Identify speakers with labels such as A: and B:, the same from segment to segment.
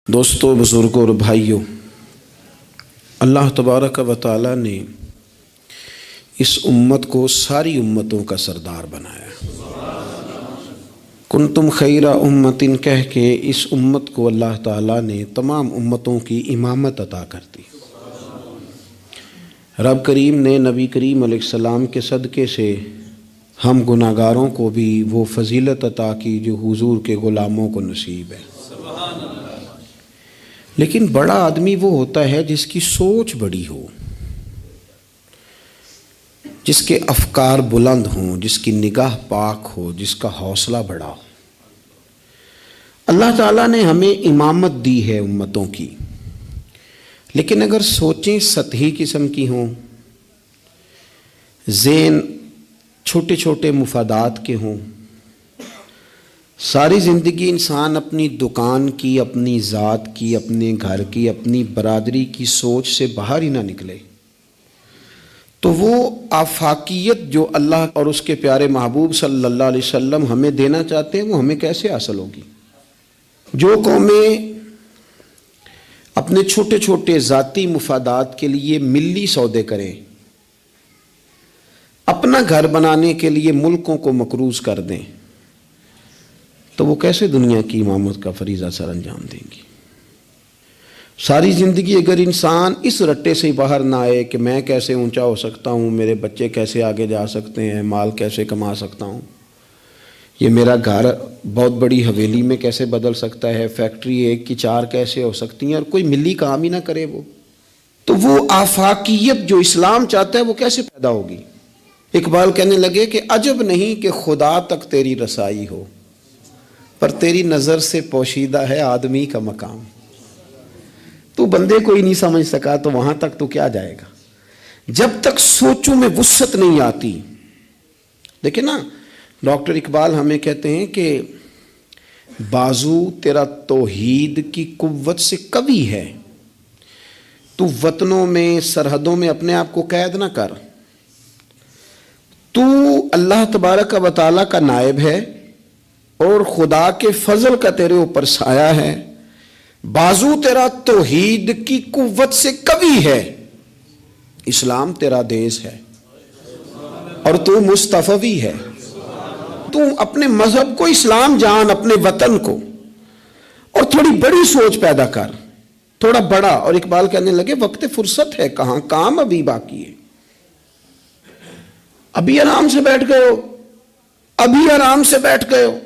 A: دوستو، بزرگوں اور بھائیوں، اللہ تبارک و تعالیٰ نے اس امت کو ساری امتوں کا سردار بنایا۔ کنتم خیر امت کہہ کے اس امت کو اللہ تعالیٰ نے تمام امتوں کی امامت عطا کر دی۔ رب کریم نے نبی کریم علیہ السلام کے صدقے سے ہم گناہگاروں کو بھی وہ فضیلت عطا کی جو حضور کے غلاموں کو نصیب ہے۔ لیکن بڑا آدمی وہ ہوتا ہے جس کی سوچ بڑی ہو، جس کے افکار بلند ہوں، جس کی نگاہ پاک ہو، جس کا حوصلہ بڑا ہو۔ اللہ تعالیٰ نے ہمیں امامت دی ہے امتوں کی، لیکن اگر سوچیں سطحی قسم کی ہوں، ذہن چھوٹے چھوٹے مفادات کے ہوں، ساری زندگی انسان اپنی دکان کی، اپنی ذات کی، اپنے گھر کی، اپنی برادری کی سوچ سے باہر ہی نہ نکلے، تو وہ آفاقیت جو اللہ اور اس کے پیارے محبوب صلی اللہ علیہ وسلم ہمیں دینا چاہتے ہیں وہ ہمیں کیسے حاصل ہوگی؟ جو قومیں اپنے چھوٹے چھوٹے ذاتی مفادات کے لیے ملی سودے کریں، اپنا گھر بنانے کے لیے ملکوں کو مقروض کر دیں، تو وہ کیسے دنیا کی امامت کا فریضہ سر انجام دیں گی؟ ساری زندگی اگر انسان اس رٹے سے باہر نہ آئے کہ میں کیسے اونچا ہو سکتا ہوں، میرے بچے کیسے آگے جا سکتے ہیں، مال کیسے کما سکتا ہوں، یہ میرا گھر بہت بڑی حویلی میں کیسے بدل سکتا ہے، فیکٹری ایک کی 4 کیسے ہو سکتی ہیں، اور کوئی ملی کام ہی نہ کرے تو وہ آفاقیت جو اسلام چاہتا ہے وہ کیسے پیدا ہوگی؟ اقبال کہنے لگے کہ عجب نہیں کہ خدا تک تیری رسائی ہو، پر تیری نظر سے پوشیدہ ہے آدمی کا مقام۔ تو بندے کو ہی نہیں سمجھ سکا تو وہاں تک تو کیا جائے گا؟ جب تک سوچوں میں وسعت نہیں آتی۔ دیکھیں نا، ڈاکٹر اقبال ہمیں کہتے ہیں کہ بازو تیرا توحید کی قوت سے قوی ہے، تو وطنوں میں، سرحدوں میں اپنے آپ کو قید نہ کر، تو اللہ تبارک و تعالیٰ کا نائب ہے اور خدا کے فضل کا تیرے اوپر سایہ ہے، بازو تیرا توحید کی قوت سے قوی ہے، اسلام تیرا دیس ہے اور تو مصطفی ہے۔ تو اپنے مذہب کو اسلام جان، اپنے وطن کو، اور تھوڑی بڑی سوچ پیدا کر، تھوڑا بڑا۔ اور اقبال کہنے لگے وقت فرصت ہے کہاں، کام ابھی باقی ہے، ابھی آرام سے بیٹھ گئے ہو، ابھی آرام سے بیٹھ گئے ہو،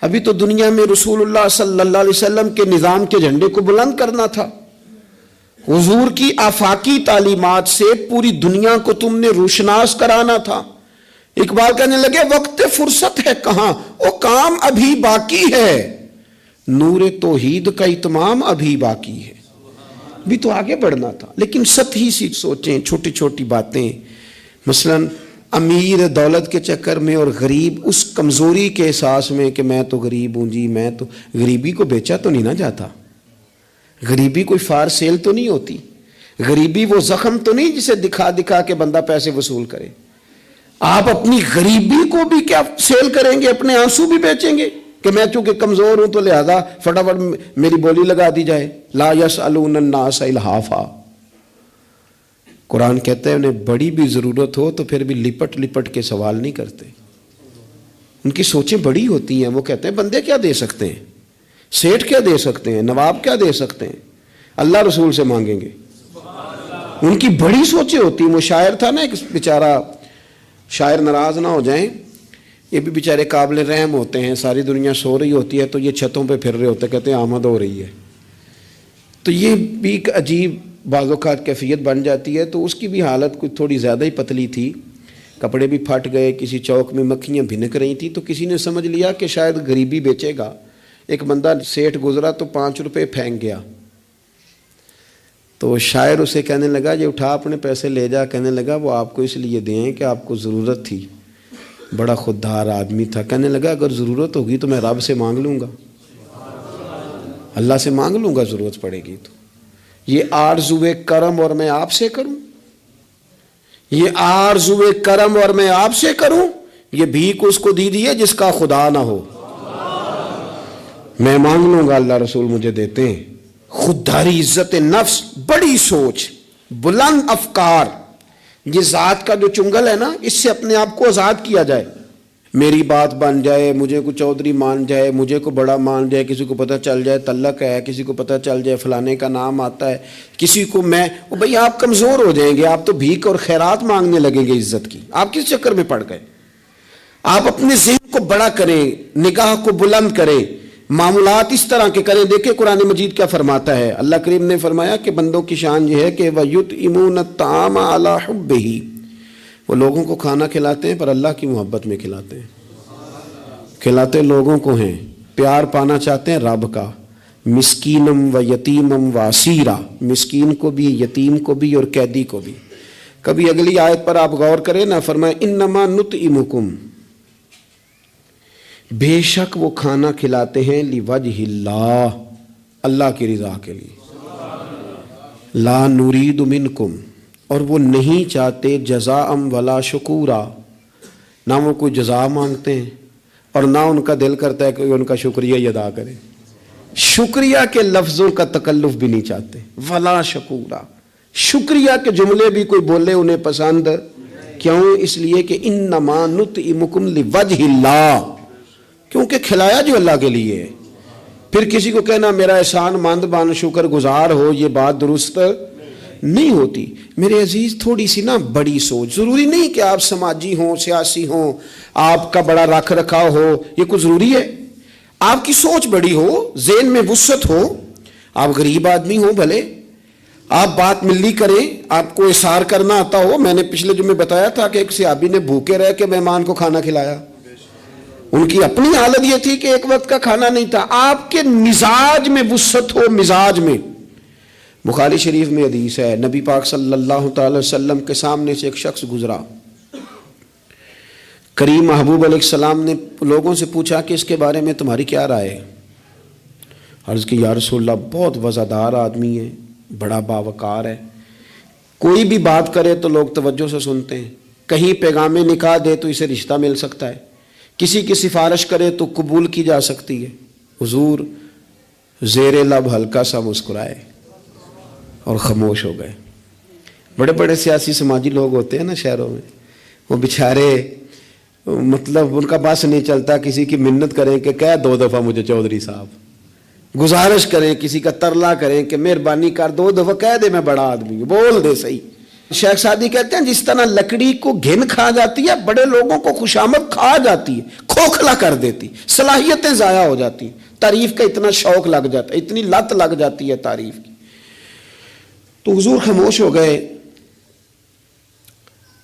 A: ابھی تو دنیا میں رسول اللہ صلی اللہ علیہ وسلم کے نظام کے جھنڈے کو بلند کرنا تھا، حضور کی آفاقی تعلیمات سے پوری دنیا کو تم نے روشناس کرانا تھا۔ اقبال کہنے لگے وقت فرصت ہے کہاں، وہ کام ابھی باقی ہے، نور توحید کا اتمام ابھی باقی ہے، بھی تو آگے بڑھنا تھا۔ لیکن سطحی سی سوچیں، چھوٹی چھوٹی باتیں، مثلاً امیر دولت کے چکر میں اور غریب اس کمزوری کے احساس میں کہ میں تو غریب ہوں جی، میں تو، غریبی کو بیچا تو نہیں نہ جاتا، غریبی کوئی فار سیل تو نہیں ہوتی، غریبی وہ زخم تو نہیں جسے دکھا دکھا کے بندہ پیسے وصول کرے۔ آپ اپنی غریبی کو بھی کیا سیل کریں گے، اپنے آنسو بھی بیچیں گے کہ میں چونکہ کمزور ہوں تو لہذا فٹافٹ میری بولی لگا دی جائے؟ لا یسألون الناس الحافا۔ قرآن کہتا ہے انہیں بڑی بھی ضرورت ہو تو پھر بھی لپٹ لپٹ کے سوال نہیں کرتے، ان کی سوچیں بڑی ہوتی ہیں۔ وہ کہتے ہیں بندے کیا دے سکتے ہیں، سیٹھ کیا دے سکتے ہیں، نواب کیا دے سکتے ہیں، اللہ رسول سے مانگیں گے۔ ان کی بڑی سوچیں ہوتی ہیں۔ وہ شاعر تھا نا ایک بیچارہ، شاعر ناراض نہ ہو جائیں، یہ بھی بیچارے قابل رحم ہوتے ہیں، ساری دنیا سو رہی ہوتی ہے تو یہ چھتوں پہ پھر رہے ہوتے، کہتے ہیں آمد ہو رہی ہے، تو یہ بھی ایک عجیب بعض اوقات کیفیت بن جاتی ہے۔ تو اس کی بھی حالت کچھ تھوڑی زیادہ ہی پتلی تھی، کپڑے بھی پھٹ گئے، کسی چوک میں مکھیاں بھنک رہی تھیں، تو کسی نے سمجھ لیا کہ شاید غریبی بیچے گا۔ ایک بندہ سیٹھ گزرا تو 5 روپے پھینک گیا، تو شاعر اسے کہنے لگا یہ اٹھا اپنے پیسے لے جا، کہنے لگا وہ آپ کو اس لیے دیں کہ آپ کو ضرورت تھی، بڑا خوددار آدمی تھا، کہنے لگا اگر ضرورت ہوگی تو میں رب سے مانگ لوں گا، اللہ سے مانگ لوں گا ضرورت پڑے گی تو۔ یہ آرزوئے کرم اور میں آپ سے کروں، یہ آرزوئے کرم اور میں آپ سے کروں، یہ بھیک اس کو دی ہے جس کا خدا نہ ہو۔ میں مانگ لوں گا اللہ رسول مجھے دیتے ہیں. خودداری، عزت نفس، بڑی سوچ، بلند افکار، یہ ذات کا جو چنگل ہے نا، اس سے اپنے آپ کو آزاد کیا جائے. میری بات بن جائے، مجھے کو چودھری مان جائے، مجھے کو بڑا مان جائے، کسی کو پتہ چل جائے تعلق ہے، کسی کو پتہ چل جائے فلانے کا نام آتا ہے، کسی کو میں بھئی آپ کمزور ہو جائیں گے، آپ تو بھیک اور خیرات مانگنے لگیں گے عزت کی. آپ کس چکر میں پڑ گئے؟ آپ اپنے ذہن کو بڑا کریں، نگاہ کو بلند کریں، معاملات اس طرح کے کریں. دیکھیں قرآن مجید کیا فرماتا ہے. اللہ کریم نے فرمایا کہ بندوں کی شان یہ ہے کہ وَيُطْعِمُونَ الطَّعَامَ عَلَىٰ حُبِّهِ، وہ لوگوں کو کھانا کھلاتے ہیں پر اللہ کی محبت میں کھلاتے ہیں. کھلاتے لوگوں کو ہیں، پیار پانا چاہتے ہیں رب کا. مسکینم و یتیمم و اسیرا، مسکین کو بھی، یتیم کو بھی اور قیدی کو بھی. کبھی اگلی آیت پر آپ غور کریں نا، فرمائے انما نطعمکم، بے شک وہ کھانا کھلاتے ہیں لوجہ اللہ، اللہ کی رضا کے لیے. لا نرید منکم، اور وہ نہیں چاہتے جزاء ولا شکورا، نہ وہ کوئی جزا مانگتے ہیں اور نہ ان کا دل کرتا ہے کہ ان کا شکریہ ہی ادا کریں. شکریہ کے لفظوں کا تکلف بھی نہیں چاہتے. ولا شکورا، شکریہ کے جملے بھی کوئی بولے انہیں پسند کیوں؟ اس لیے کہ انما نطعمکم لوجہ اللہ، کیونکہ کھلایا جو اللہ کے لیے ہے. پھر کسی کو کہنا میرا احسان مند بن، شکر گزار ہو، یہ بات درست نہیں ہوتی. میرے عزیز تھوڑی سی نا بڑی سوچ، ضروری نہیں کہ آپ سماجی ہوں، سیاسی ہوں، آپ کا بڑا رکھ رکھاؤ ہو، یہ کچھ ضروری ہے. آپ کی سوچ بڑی ہو، ذہن میں وسعت ہو، آپ غریب آدمی ہو بھلے، آپ بات ملی کریں، آپ کو اثار کرنا آتا ہو. میں نے پچھلے جمعے بتایا تھا کہ ایک صحابی نے بھوکے رہ کے مہمان کو کھانا کھلایا. ان کی اپنی حالت یہ تھی کہ ایک وقت کا کھانا نہیں تھا. آپ کے مزاج میں وسعت ہو، مزاج میں. بخاری شریف میں حدیث ہے، نبی پاک صلی اللہ تعالی وسلم کے سامنے سے ایک شخص گزرا. کریم محبوب علیہ السلام نے لوگوں سے پوچھا کہ اس کے بارے میں تمہاری کیا رائے ہے؟ عرض کی یا رسول اللہ بہت وزادار آدمی ہے، بڑا باوقار ہے، کوئی بھی بات کرے تو لوگ توجہ سے سنتے ہیں، کہیں پیغام نکاح دے تو اسے رشتہ مل سکتا ہے، کسی کی سفارش کرے تو قبول کی جا سکتی ہے. حضور زیر لب ہلکا سا مسکرائے اور خاموش ہو گئے. بڑے بڑے سیاسی سماجی لوگ ہوتے ہیں نا شہروں میں، وہ بیچارے مطلب ان کا بس نہیں چلتا، کسی کی منت کریں کہ کہہ 2 دفعہ مجھے چودھری صاحب، گزارش کریں، کسی کا ترلا کریں کہ مہربانی کر 2 دفعہ کہہ دے میں بڑا آدمی ہوں، بول دے صحیح. شیخ سعدی کہتے ہیں جس طرح لکڑی کو گھن کھا جاتی ہے، بڑے لوگوں کو خوشامد کھا جاتی ہے، کھوکھلا کر دیتی، صلاحیتیں ضائع ہو جاتی ہیں، تعریف کا اتنا شوق لگ جاتا ہے، اتنی لت لگ جاتی ہے تعریف کی. تو حضور خاموش ہو گئے.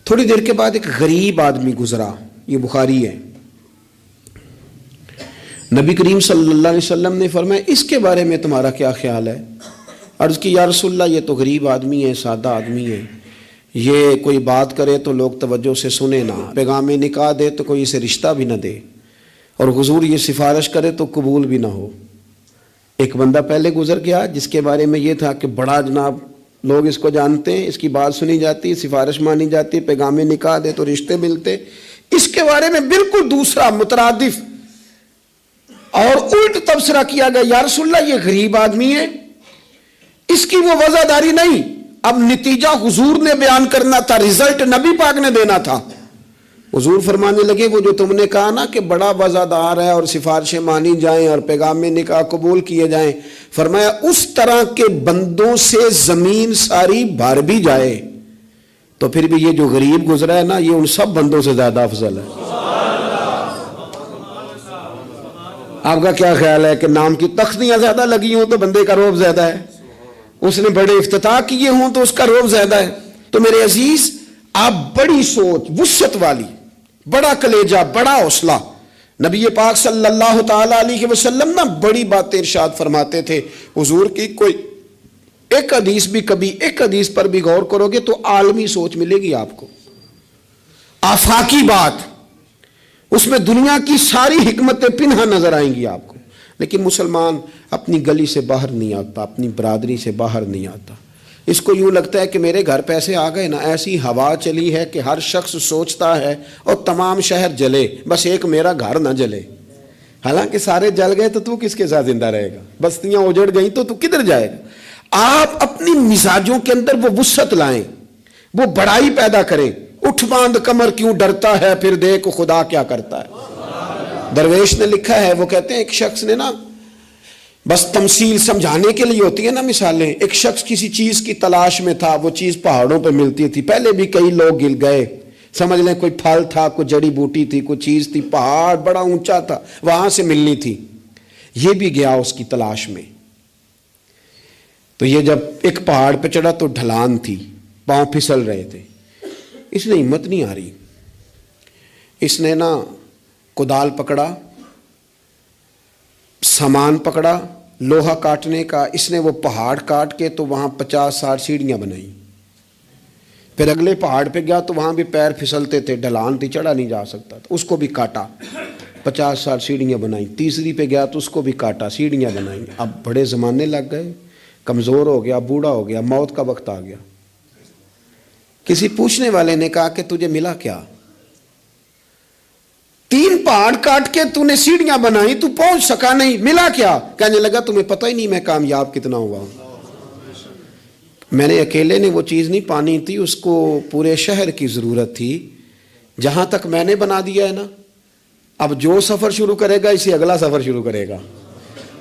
A: تھوڑی دیر کے بعد ایک غریب آدمی گزرا، یہ بخاری ہے. نبی کریم صلی اللہ علیہ وسلم نے فرمایا اس کے بارے میں تمہارا کیا خیال ہے؟ عرض کی یا رسول اللہ یہ تو غریب آدمی ہے، سادہ آدمی ہے، یہ کوئی بات کرے تو لوگ توجہ سے سنے نہ، پیغام نکاح دے تو کوئی اسے رشتہ بھی نہ دے، اور حضور یہ سفارش کرے تو قبول بھی نہ ہو. ایک بندہ پہلے گزر گیا جس کے بارے میں یہ تھا کہ بڑا جناب، لوگ اس کو جانتے ہیں، اس کی بات سنی جاتی، سفارش مانی جاتی، پیغام نکاح دے تو رشتے ملتے. اس کے بارے میں بالکل دوسرا مترادف اور الٹ تبصرہ کیا گیا، یا رسول اللہ یہ غریب آدمی ہے، اس کی وہ وزاداری نہیں. اب نتیجہ حضور نے بیان کرنا تھا، رزلٹ نبی پاک نے دینا تھا. حضور فرمانے لگے وہ جو تم نے کہا نا کہ بڑا وزادار ہے اور سفارشیں مانی جائیں اور پیغام نکاح قبول کیے جائیں، فرمایا اس طرح کے بندوں سے زمین ساری بھر بھی جائے تو پھر بھی یہ جو غریب گزرا ہے نا، یہ ان سب بندوں سے زیادہ افضل ہے. آپ کا کیا خیال ہے کہ نام کی تختیاں زیادہ لگی ہوں تو بندے کا رعب زیادہ ہے، اس نے بڑے افتتاح کیے ہوں تو اس کا رعب زیادہ ہے؟ تو میرے عزیز آپ بڑی سوچ، وسعت والی، بڑا کلیجہ، بڑا حوصلہ. نبی پاک صلی اللہ تعالی علیہ وسلم نا بڑی باتیں ارشاد فرماتے تھے. حضور کی کوئی ایک حدیث بھی، کبھی ایک حدیث پر بھی غور کرو گے تو عالمی سوچ ملے گی آپ کو، آفاقی بات، اس میں دنیا کی ساری حکمتیں پنہا نظر آئیں گی آپ کو. لیکن مسلمان اپنی گلی سے باہر نہیں آتا، اپنی برادری سے باہر نہیں آتا. اس کو یوں لگتا ہے کہ میرے گھر پیسے آ گئے نا، ایسی ہوا چلی ہے کہ ہر شخص سوچتا ہے اور تمام شہر جلے، بس ایک میرا گھر نہ جلے. حالانکہ سارے جل گئے تو کس کے ساتھ زندہ رہے گا؟ بستیاں اجڑ گئیں تو کدھر جائے گا؟ آپ اپنی مزاجوں کے اندر وہ وسعت لائیں، وہ بڑائی پیدا کریں. اٹھ باندھ کمر کیوں ڈرتا ہے، پھر دیکھ خدا کیا کرتا ہے. درویش نے لکھا ہے، وہ کہتے ہیں ایک شخص نے نا، بس تمثیل سمجھانے کے لیے ہوتی ہے نا مثالیں. ایک شخص کسی چیز کی تلاش میں تھا، وہ چیز پہاڑوں پہ ملتی تھی. پہلے بھی کئی لوگ گر گئے، سمجھ لیں کوئی پھل تھا، کوئی جڑی بوٹی تھی، کوئی چیز تھی، پہاڑ بڑا اونچا تھا، وہاں سے ملنی تھی. یہ بھی گیا اس کی تلاش میں. تو یہ جب ایک پہاڑ پہ چڑھا تو ڈھلان تھی، پاؤں پھسل رہے تھے. اس نے ہمت نہیں آ رہی، اس نے نا کدال پکڑا، سامان پکڑا لوہا کاٹنے کا. اس نے وہ پہاڑ کاٹ کے تو وہاں 50-60 سیڑھیاں بنائیں. پھر اگلے پہاڑ پہ گیا تو وہاں بھی پیر پھسلتے تھے، ڈھلان تھی، چڑھا نہیں جا سکتا تھا. اس کو بھی کاٹا، 50-60 سیڑھیاں بنائیں. تیسری پہ گیا تو اس کو بھی کاٹا، سیڑھیاں بنائیں. اب بڑے زمانے لگ گئے، کمزور ہو گیا، بوڑھا ہو گیا، موت کا وقت آ گیا. کسی پوچھنے والے نے کہا کہ تجھے ملا کیا؟ 3 پہاڑ کاٹ کے تو نے سیڑھیاں بنائی، تو پہنچ سکا نہیں، ملا کیا؟ کہنے لگا تمہیں پتہ ہی نہیں میں کامیاب کتنا ہوا ہوں. میں نے اکیلے نے وہ چیز نہیں پانی تھی، اس کو پورے شہر کی ضرورت تھی. جہاں تک میں نے بنا دیا ہے نا، اب جو سفر شروع کرے گا اسی اگلا سفر شروع کرے گا.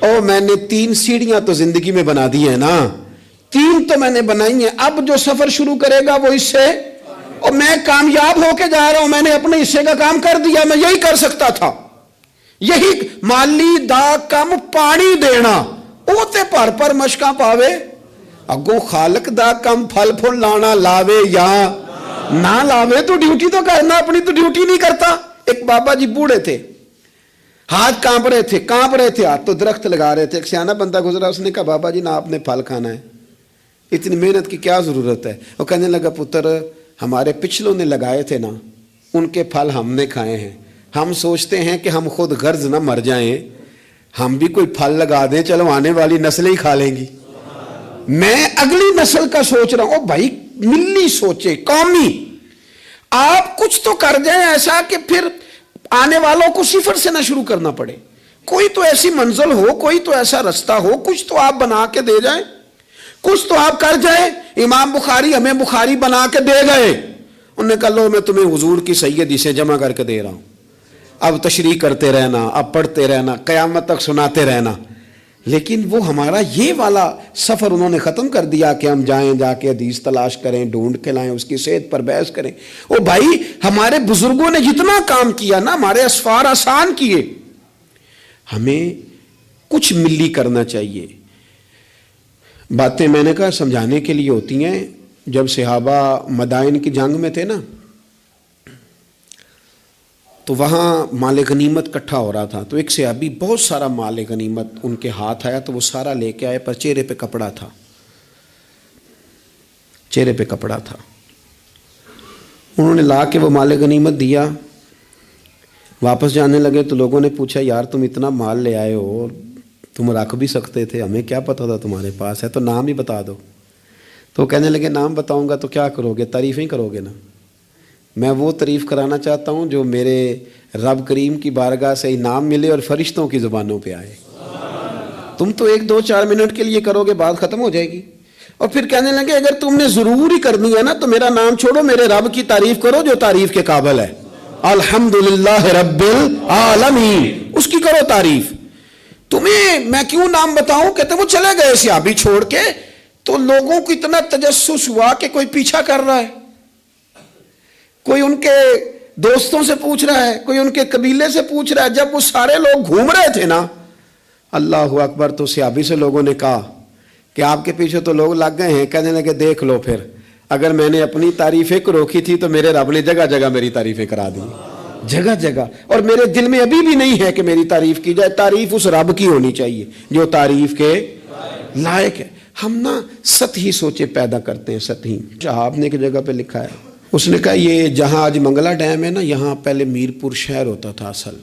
A: اور میں نے 3 سیڑھیاں تو زندگی میں بنا دی ہیں نا، 3 تو میں نے بنائی ہیں. اب جو سفر شروع کرے گا وہ اس سے، اور میں کامیاب ہو کے جا رہا ہوں، میں نے اپنے حصے کا کام کر دیا. میں یہی کر سکتا تھا، یہی مالی دا کم پانی دینا، اوتے پر مشکاں پاوے، اگوں خالق دا کم پھل پھل لانا، لاوے یا نہ لاوے تو ڈیوٹی تو کرنا، اپنی تو ڈیوٹی نہیں کرتا. ایک بابا جی بوڑھے تھے، ہاتھ کانپ رہے تھے ہاتھ، تو درخت لگا رہے تھے. ایک سیانا بندہ گزرا، اس نے کہا بابا جی نہ آپ نے پھل کھانا ہے، اتنی محنت کی کیا ضرورت ہے؟ وہ کہنے لگا پتر ہمارے پچھلوں نے لگائے تھے نا، ان کے پھل ہم نے کھائے ہیں. ہم سوچتے ہیں کہ ہم خود غرض نہ مر جائیں، ہم بھی کوئی پھل لگا دیں، چلو آنے والی نسلیں ہی کھا لیں گی. میں اگلی نسل کا سوچ رہا ہوں. بھائی ملی سوچے، قومی. آپ کچھ تو کر جائیں ایسا کہ پھر آنے والوں کو صفر سے نہ شروع کرنا پڑے. کوئی تو ایسی منزل ہو، کوئی تو ایسا رستہ ہو، کچھ تو آپ بنا کے دے جائیں، کچھ تو آپ کر جائیں. امام بخاری ہمیں بخاری بنا کے دے گئے. انہوں نے کہا لو میں تمہیں حضور کی سیدی سے جمع کر کے دے رہا ہوں، اب تشریح کرتے رہنا، اب پڑھتے رہنا، قیامت تک سناتے رہنا. لیکن وہ ہمارا یہ والا سفر انہوں نے ختم کر دیا کہ ہم جائیں، جا کے حدیث تلاش کریں، ڈھونڈ کے لائیں، اس کی صحت پر بحث کریں. او بھائی ہمارے بزرگوں نے جتنا کام کیا نا، ہمارے اسفار آسان کیے، ہمیں کچھ ملی کرنا چاہیے. باتیں میں نے کہا سمجھانے کے لیے ہوتی ہیں. جب صحابہ مدائن کی جنگ میں تھے نا، تو وہاں مال غنیمت کٹھا ہو رہا تھا. تو ایک صحابی بہت سارا مال غنیمت ان کے ہاتھ آیا، تو وہ سارا لے کے آئے، پر چہرے پہ کپڑا تھا، چہرے پہ کپڑا تھا. انہوں نے لا کے وہ مال غنیمت دیا. واپس جانے لگے تو لوگوں نے پوچھا یار تم اتنا مال لے آئے ہو، تم رکھ بھی سکتے تھے، ہمیں کیا پتا تھا تمہارے پاس ہے، تو نام ہی بتا دو. تو کہنے لگے نام بتاؤں گا تو کیا کرو گے، تعریف ہی کرو گے نا. میں وہ تعریف کرانا چاہتا ہوں جو میرے رب کریم کی بارگاہ سے انعام ملے اور فرشتوں کی زبانوں پہ آئے. تم تو 1-2-4 منٹ کے لیے کرو گے، بات ختم ہو جائے گی. اور پھر کہنے لگے اگر تم نے ضرور ہی کرنی ہے نا تو میرا نام چھوڑو، میرے رب کی تعریف کرو جو تعریف کے قابل ہے. الحمدللہ رب العالمین، اس کی کرو تعریف. تمہیں میں کیوں نام بتاؤں؟ کہتے وہ چلے گئے صحابی چھوڑ کے. تو لوگوں کو اتنا تجسس ہوا کہ کوئی پیچھا کر رہا ہے، کوئی ان کے دوستوں سے پوچھ رہا ہے، کوئی ان کے قبیلے سے پوچھ رہا ہے. جب وہ سارے لوگ گھوم رہے تھے نا، اللہ اکبر، تو صحابی سے لوگوں نے کہا کہ آپ کے پیچھے تو لوگ لگ گئے ہیں. کہنے لگے دیکھ لو پھر، اگر میں نے اپنی تعریفیں کو روکی تھی تو میرے رب نے جگہ جگہ میری تعریفیں کرا دی، جگہ جگہ. اور میرے دل میں ابھی بھی نہیں ہے کہ میری تعریف کی جائے. تعریف اس رب کی ہونی چاہیے جو تعریف کے لائق ہے. ہم نا سطحی سوچے پیدا کرتے ہیں، سطحی. شہاب نے ایک جگہ پہ لکھا ہے، اس نے کہا یہ جہاں آج منگلا ڈیم ہے نا، یہاں پہلے میرپور شہر ہوتا تھا. اصل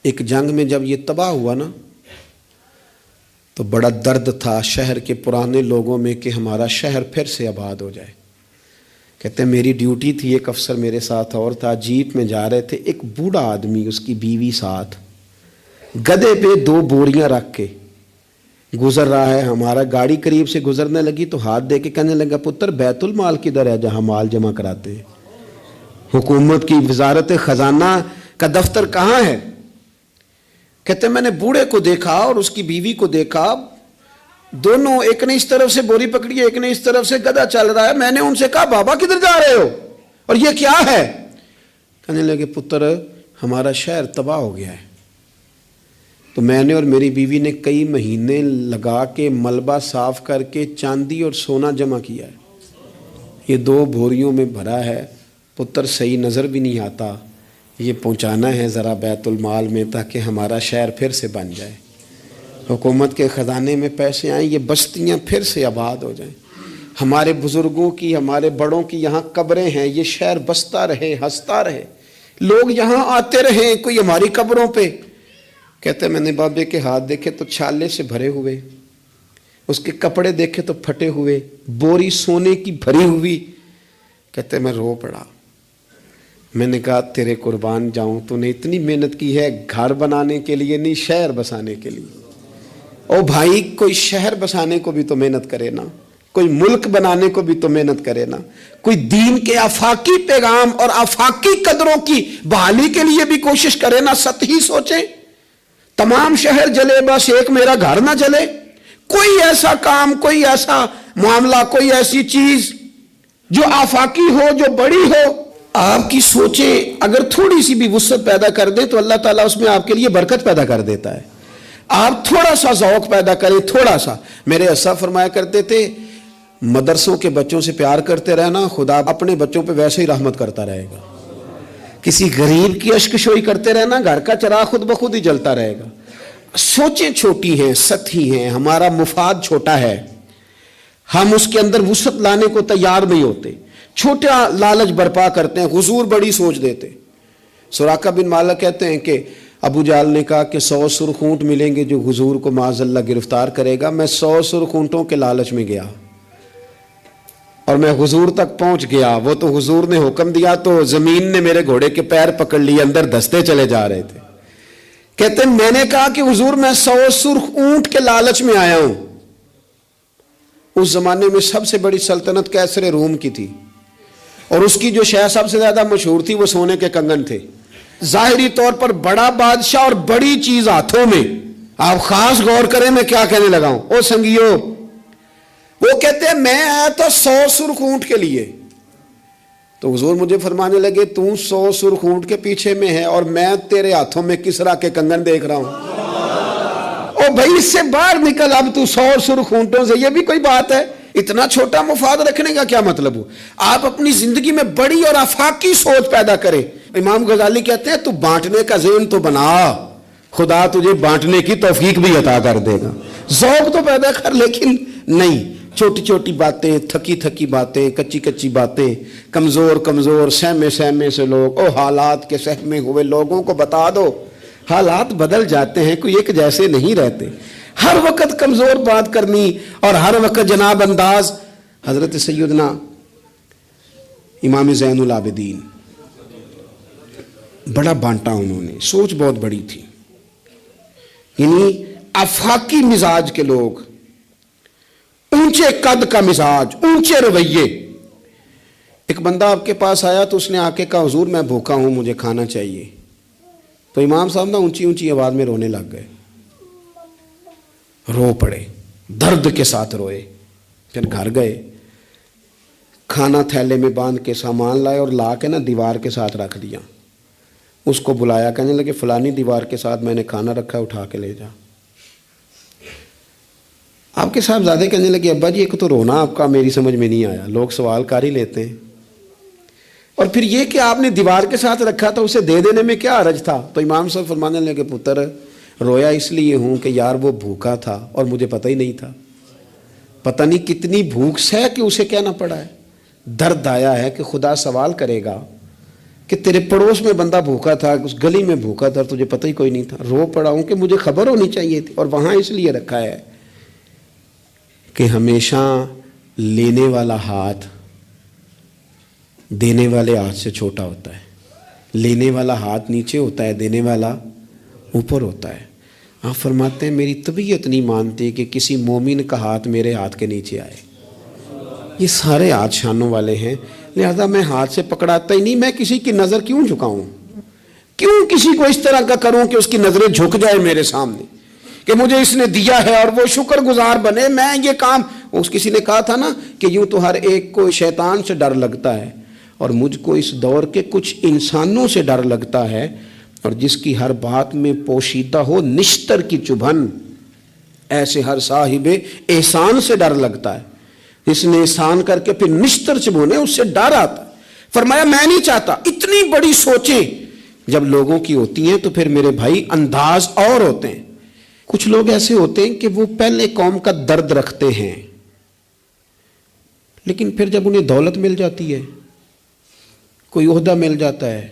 A: ایک جنگ میں جب یہ تباہ ہوا نا تو بڑا درد تھا شہر کے پرانے لوگوں میں کہ ہمارا شہر پھر سے آباد ہو جائے. کہتے ہیں میری ڈیوٹی تھی، ایک افسر میرے ساتھ اور تھا، جیپ میں جا رہے تھے، ایک بوڑھا آدمی، اس کی بیوی ساتھ. گدے پہ 2 بوریاں رکھ کے گزر رہا ہے. ہمارا گاڑی قریب سے گزرنے لگی تو ہاتھ دے کے کہنے لگا پتر بیت المال کدھر ہے جہاں مال جمع کراتے ہیں؟ حکومت کی وزارت خزانہ کا دفتر کہاں ہے؟ کہتے میں نے بوڑھے کو دیکھا اور اس کی بیوی کو دیکھا, دونوں, ایک نے اس طرف سے بوری پکڑی ہے, ایک نے اس طرف سے گدھا چل رہا ہے. میں نے ان سے کہا بابا کدھر جا رہے ہو اور یہ کیا ہے؟ کہنے لگے پتر ہمارا شہر تباہ ہو گیا ہے. تو میں نے اور میری بیوی نے کئی مہینے لگا کے ملبہ صاف کر کے چاندی اور سونا جمع کیا ہے. یہ 2 بوریوں میں بھرا ہے. پتر صحیح نظر بھی نہیں آتا, یہ پہنچانا ہے ذرا بیت المال میں تاکہ ہمارا شہر پھر سے بن جائے, حکومت کے خزانے میں پیسے آئیں, یہ بستیاں پھر سے آباد ہو جائیں. ہمارے بزرگوں کی, ہمارے بڑوں کی یہاں قبریں ہیں, یہ شہر بستا رہے, ہنستا رہے, لوگ یہاں آتے رہیں, کوئی ہماری قبروں پہ. کہتے میں نے بابے کے ہاتھ دیکھے تو چھالے سے بھرے ہوئے, اس کے کپڑے دیکھے تو پھٹے ہوئے, بوری سونے کی بھری ہوئی. کہتے میں رو پڑا. میں نے کہا تیرے قربان جاؤں, تو نے اتنی محنت کی ہے گھر بنانے کے لیے نہیں, شہر بسانے کے لیے. او بھائی کوئی شہر بسانے کو بھی تو محنت کرے نا, کوئی ملک بنانے کو بھی تو محنت کرے نا, کوئی دین کے آفاقی پیغام اور آفاقی قدروں کی بحالی کے لیے بھی کوشش کرے نا. سطحی سوچیں, تمام شہر جلے بس ایک میرا گھر نہ جلے. کوئی ایسا کام, کوئی ایسا معاملہ, کوئی ایسی چیز جو آفاقی ہو, جو بڑی ہو. آپ کی سوچیں اگر تھوڑی سی بھی وسعت پیدا کر دیں تو اللہ تعالیٰ اس میں آپ کے لیے برکت پیدا کر دیتا ہے. آپ تھوڑا سا ذوق پیدا کریں, تھوڑا سا. میرے اسا فرمایا کرتے تھے مدرسوں کے بچوں سے پیار کرتے رہنا, خدا اپنے بچوں پہ ویسے ہی رحمت کرتا رہے گا. کسی غریب کی اشکشوئی کرتے رہنا, گھر کا چراغ خود بخود ہی جلتا رہے گا. سوچیں چھوٹی ہیں, سطحی ہیں, ہمارا مفاد چھوٹا ہے, ہم اس کے اندر وسعت لانے کو تیار نہیں ہوتے, چھوٹا لالچ برپا کرتے ہیں, حضور بڑی سوچ دیتے. سراقہ بن مالک کہتے ہیں کہ ابو جہل نے کہا کہ 100 سرخ اونٹ ملیں گے جو حضور کو معاذ اللہ گرفتار کرے گا. میں 100 سرخ اونٹوں کے لالچ میں گیا اور میں حضور تک پہنچ گیا. وہ تو حضور نے حکم دیا تو زمین نے میرے گھوڑے کے پیر پکڑ لیے, اندر دستے چلے جا رہے تھے. کہتے ہیں میں نے کہا کہ حضور میں 100 سرخ اونٹ کے لالچ میں آیا ہوں. اس زمانے میں سب سے بڑی سلطنت کیسر روم کی تھی, اور اس کی جو شے سب سے زیادہ مشہور تھی وہ سونے کے کنگن تھے. ظاہری طور پر بڑا بادشاہ اور بڑی چیز ہاتھوں میں. آپ خاص غور کریں میں کیا کہنے لگا ہوں. او سنگیو, وہ کہتے ہیں میں آیا تھا 100 سرخ اونٹ کے لیے. تو حضور مجھے فرمانے لگے تو 100 سرخ اونٹ کے پیچھے میں ہے اور میں تیرے ہاتھوں میں کسرا کے کنگن دیکھ رہا ہوں. او بھائی اس سے باہر نکل, اب تو 100 سرخ اونٹوں سے, یہ بھی کوئی بات ہے؟ اتنا چھوٹا مفاد رکھنے کا کیا مطلب ہو؟ آپ اپنی زندگی میں بڑی اور آفاقی سوچ پیدا کریں. امام غزالی کہتے ہیں تو بانٹنے کا ذہن تو بنا, خدا تجھے بانٹنے کی توفیق بھی عطا کر دے گا. ذوق تو پیدا کر, لیکن نہیں, چھوٹی چھوٹی باتیں, تھکی تھکی باتیں, کچی کچی باتیں, کمزور کمزور سہمے سہمے سے لوگ. او حالات کے سہمے ہوئے لوگوں کو بتا دو حالات بدل جاتے ہیں, کوئی ایک جیسے نہیں رہتے. ہر وقت کمزور بات کرنی اور ہر وقت جناب انداز. حضرت سیدنا امام زین العابدین بڑا بانٹا, انہوں نے سوچ بہت بڑی تھی, یعنی آفاقی مزاج کے لوگ, اونچے قد کا مزاج, اونچے رویے. ایک بندہ آپ کے پاس آیا تو اس نے آ کے کہا حضور میں بھوکا ہوں, مجھے کھانا چاہیے. تو امام صاحب نا اونچی اونچی آواز میں رونے لگ گئے, رو پڑے, درد کے ساتھ روئے. پھر گھر گئے, کھانا تھیلے میں باندھ کے سامان لائے اور لا کے نا دیوار کے ساتھ رکھ دیا. اس کو بلایا, کہنے لگے فلانی دیوار کے ساتھ میں نے کھانا رکھا, اٹھا کے لے جا. آپ کے صاحبزادے کہنے لگے ابا جی ایک تو رونا آپ کا میری سمجھ میں نہیں آیا, لوگ سوال کر ہی لیتے ہیں, اور پھر یہ کہ آپ نے دیوار کے ساتھ رکھا تھا اسے دے دینے میں کیا حرج تھا. تو امام صاحب فرمانے لگے پتر رویا اس لیے ہوں کہ یار وہ بھوکا تھا اور مجھے پتہ ہی نہیں تھا, پتہ نہیں کتنی بھوک سہ کہ اسے کہنا پڑا ہے. درد آیا ہے کہ خدا سوال کرے گا کہ تیرے پڑوس میں بندہ بھوکا تھا, اس گلی میں بھوکا تھا, تجھے پتہ ہی کوئی نہیں تھا. رو پڑا ہوں کہ مجھے خبر ہونی چاہیے تھی. اور وہاں اس لیے رکھا ہے کہ ہمیشہ لینے والا ہاتھ دینے والے ہاتھ سے چھوٹا ہوتا ہے, لینے والا ہاتھ نیچے ہوتا ہے, دینے والا اوپر ہوتا ہے. آپ فرماتے ہیں میری طبیعت نہیں مانتی کہ کسی مومن کا ہاتھ میرے ہاتھ کے نیچے آئے. یہ سارے ہاتھ شانوں والے ہیں، لہذا میں ہاتھ سے پکڑاتا ہی نہیں. میں کسی کی نظر کیوں جھکاؤں؟ کیوں کسی کو اس طرح کا کروں کہ اس کی نظریں جھک جائے میرے سامنے کہ مجھے اس نے دیا ہے اور وہ شکر گزار بنے. میں یہ کام، اس کسی نے کہا تھا نا کہ یوں تو ہر ایک کو شیطان سے ڈر لگتا ہے، اور مجھ کو اس دور کے کچھ انسانوں سے ڈر لگتا ہے، اور جس کی ہر بات میں پوشیدہ ہو نشتر کی چبھن، ایسے ہر صاحب احسان سے ڈر لگتا ہے. جس نے احسان کر کے پھر نشتر چبھونے، اس سے ڈر آتا. فرمایا میں نہیں چاہتا. اتنی بڑی سوچیں جب لوگوں کی ہوتی ہیں تو پھر میرے بھائی انداز اور ہوتے ہیں. کچھ لوگ ایسے ہوتے ہیں کہ وہ پہلے قوم کا درد رکھتے ہیں، لیکن پھر جب انہیں دولت مل جاتی ہے، کوئی عہدہ مل جاتا ہے،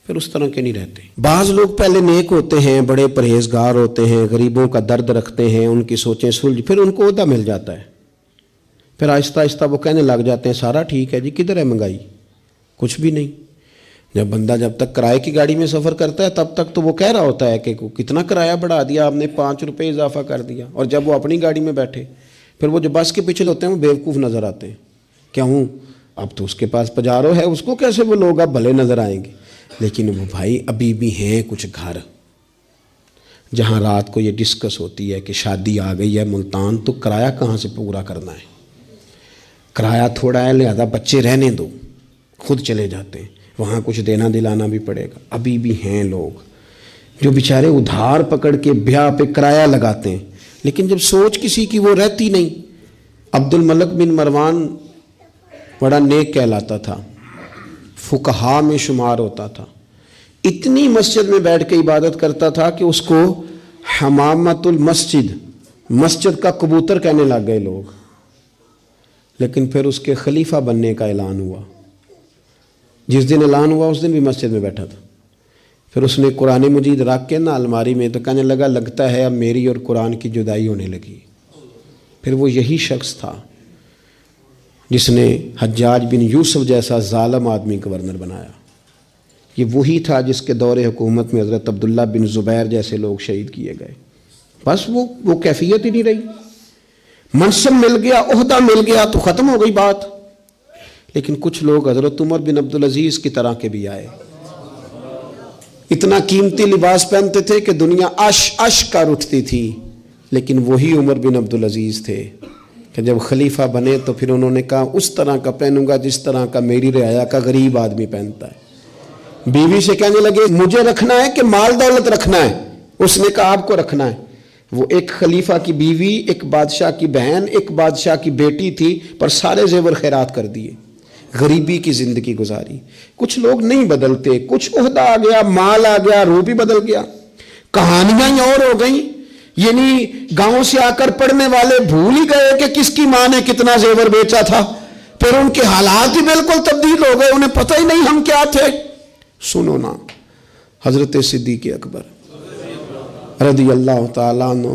A: پھر اس طرح کے نہیں رہتے. بعض لوگ پہلے نیک ہوتے ہیں، بڑے پرہیزگار ہوتے ہیں، غریبوں کا درد رکھتے ہیں، ان کی سوچیں سلجھ، پھر ان کو عہدہ مل جاتا ہے، پھر آہستہ آہستہ وہ کہنے لگ جاتے ہیں سارا ٹھیک ہے جی، کدھر ہے مہنگائی؟ کچھ بھی نہیں. جب تک کرائے کی گاڑی میں سفر کرتا ہے تب تک تو وہ کہہ رہا ہوتا ہے کہ کتنا کرایہ بڑھا دیا آپ نے، 5 روپے اضافہ کر دیا. اور جب وہ اپنی گاڑی میں بیٹھے، پھر وہ جو بس کے پیچھے ہوتے ہیں وہ بیوقوف نظر آتے ہیں. کیا ہوں اب تو اس کے پاس پجارو ہے، اس کو کیسے وہ لوگ اب بھلے نظر آئیں گے. لیکن وہ بھائی ابھی بھی ہیں کچھ گھر جہاں رات کو یہ ڈسکس ہوتی ہے کہ شادی آ گئی ہے ملتان، تو کرایہ کہاں سے پورا کرنا ہے؟ کرایہ تھوڑا ہے، لہذا بچے رہنے دو، خود چلے جاتے ہیں. وہاں کچھ دینا دلانا بھی پڑے گا. ابھی بھی ہیں لوگ جو بیچارے ادھار پکڑ کے بیاہ پہ کرایہ لگاتے ہیں، لیکن جب سوچ کسی کی وہ رہتی نہیں. عبد الملک بن مروان بڑا نیک کہلاتا تھا، فقہا میں شمار ہوتا تھا. اتنی مسجد میں بیٹھ کے عبادت کرتا تھا کہ اس کو حمامت المسجد، مسجد کا کبوتر کہنے لگ گئے لوگ. لیکن پھر اس کے خلیفہ بننے کا اعلان ہوا. جس دن اعلان ہوا اس دن بھی مسجد میں بیٹھا تھا. پھر اس نے قرآن مجید رکھ کے نا الماری میں، تو کہنے لگتا ہے اب میری اور قرآن کی جدائی ہونے لگی. پھر وہ یہی شخص تھا جس نے حجاج بن یوسف جیسا ظالم آدمی گورنر بنایا. یہ وہی تھا جس کے دور حکومت میں حضرت عبداللہ بن زبیر جیسے لوگ شہید کیے گئے. بس وہ کیفیت ہی نہیں رہی. منصب مل گیا، عہدہ مل گیا تو ختم ہو گئی بات. لیکن کچھ لوگ حضرت عمر بن عبدالعزیز کی طرح کے بھی آئے. اتنا قیمتی لباس پہنتے تھے کہ دنیا عش کر اٹھتی تھی، لیکن وہی عمر بن عبدالعزیز تھے کہ جب خلیفہ بنے تو پھر انہوں نے کہا اس طرح کا پہنوں گا جس طرح کا میری رعایا کا غریب آدمی پہنتا ہے. بیوی سے کہنے لگے مجھے رکھنا ہے کہ مال دولت رکھنا ہے؟ اس نے کہا آپ کو رکھنا ہے. وہ ایک خلیفہ کی بیوی، ایک بادشاہ کی بہن، ایک بادشاہ کی بیٹی تھی، پر سارے زیور خیرات کر دیے، غریبی کی زندگی گزاری. کچھ لوگ نہیں بدلتے، کچھ عہدہ آ گیا، مال آ گیا، روح بھی بدل گیا. کہانیاں ہی اور ہو گئیں. یعنی گاؤں سے آ کر پڑھنے والے بھول ہی گئے کہ کس کی ماں نے کتنا زیور بیچا تھا. پھر ان کے حالات ہی بالکل تبدیل ہو گئے، انہیں پتہ ہی نہیں ہم کیا تھے. سنو نا، حضرت صدیق اکبر رضی اللہ تعالیٰ عنہ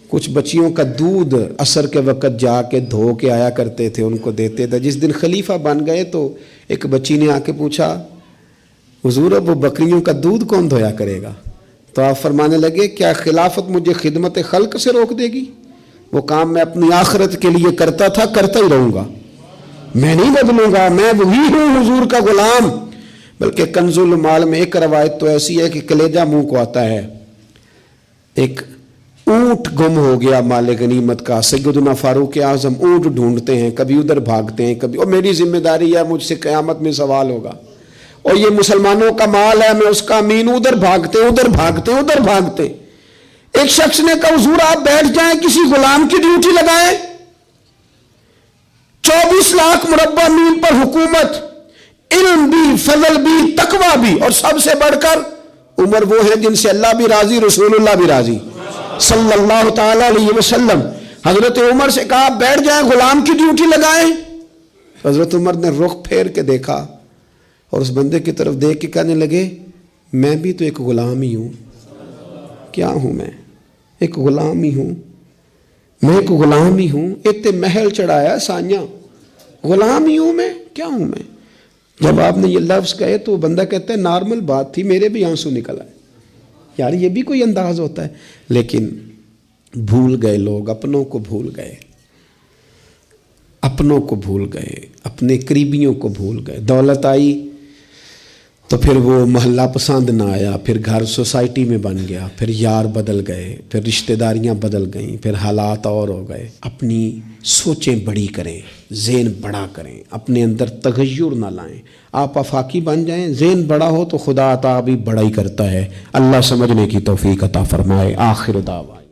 A: کچھ بچیوں کا دودھ عصر کے وقت جا کے دھو کے آیا کرتے تھے، ان کو دیتے تھے. جس دن خلیفہ بن گئے تو ایک بچی نے آ کے پوچھا حضور اب وہ بکریوں کا دودھ کون دھویا کرے گا؟ تو آپ فرمانے لگے کیا خلافت مجھے خدمت خلق سے روک دے گی؟ وہ کام میں اپنی آخرت کے لیے کرتا تھا، کرتا ہی رہوں گا، میں نہیں بدلوں گا، میں وہی ہوں حضور کا غلام. بلکہ کنز المال میں ایک روایت تو ایسی ہے کہ کلیجہ منہ کو آتا ہے. ایک اونٹ گم ہو گیا مال غنیمت کا. سیدنا فاروق اعظم اونٹ ڈھونڈتے ہیں، کبھی ادھر بھاگتے ہیں، کبھی اور میری ذمہ داری ہے، مجھ سے قیامت میں سوال ہوگا، اور یہ مسلمانوں کا مال ہے، میں اس کا امین. ادھر بھاگتے ادھر بھاگتے ادھر بھاگتے. ایک شخص نے کہا حضور آپ بیٹھ جائیں، کسی غلام کی ڈیوٹی لگائیں. 24 لاکھ مربع میل پر حکومت، علم بھی، فضل بھی، تقوی بھی، اور سب سے بڑھ کر عمر وہ ہے جن سے اللہ بھی راضی، رسول اللہ بھی راضی صلی اللہ تعالی علیہ وسلم. حضرت عمر سے کہا بیٹھ جائیں، غلام کی ڈیوٹی لگائیں. حضرت عمر نے رخ پھیر کے دیکھا اور اس بندے کی طرف دیکھ کے کہنے لگے میں بھی تو ایک غلام ہی ہوں. کیا ہوں میں؟ ایک غلام ہی ہوں. میں ایک غلام ہی ہوں. اتنے محل چڑھایا سانیاں، غلام ہی ہوں میں. کیا ہوں میں؟ جب آپ نے یہ لفظ کہے تو بندہ کہتا ہے نارمل بات تھی، میرے بھی آنسو نکل آئے. یار یہ بھی کوئی انداز ہوتا ہے. لیکن بھول گئے لوگ، اپنوں کو بھول گئے، اپنوں کو بھول گئے، اپنے قریبیوں کو بھول گئے. دولت آئی تو پھر وہ محلہ پسند نہ آیا، پھر گھر سوسائٹی میں بن گیا، پھر یار بدل گئے، پھر رشتہ داریاں بدل گئیں، پھر حالات اور ہو گئے. اپنی سوچیں بڑی کریں، ذہن بڑا کریں، اپنے اندر تغیر نہ لائیں. آپ آفاقی بن جائیں، ذہن بڑا ہو تو خدا عطا بھی بڑا ہی کرتا ہے. اللہ سمجھنے کی توفیق عطا فرمائے. آخر دعوانا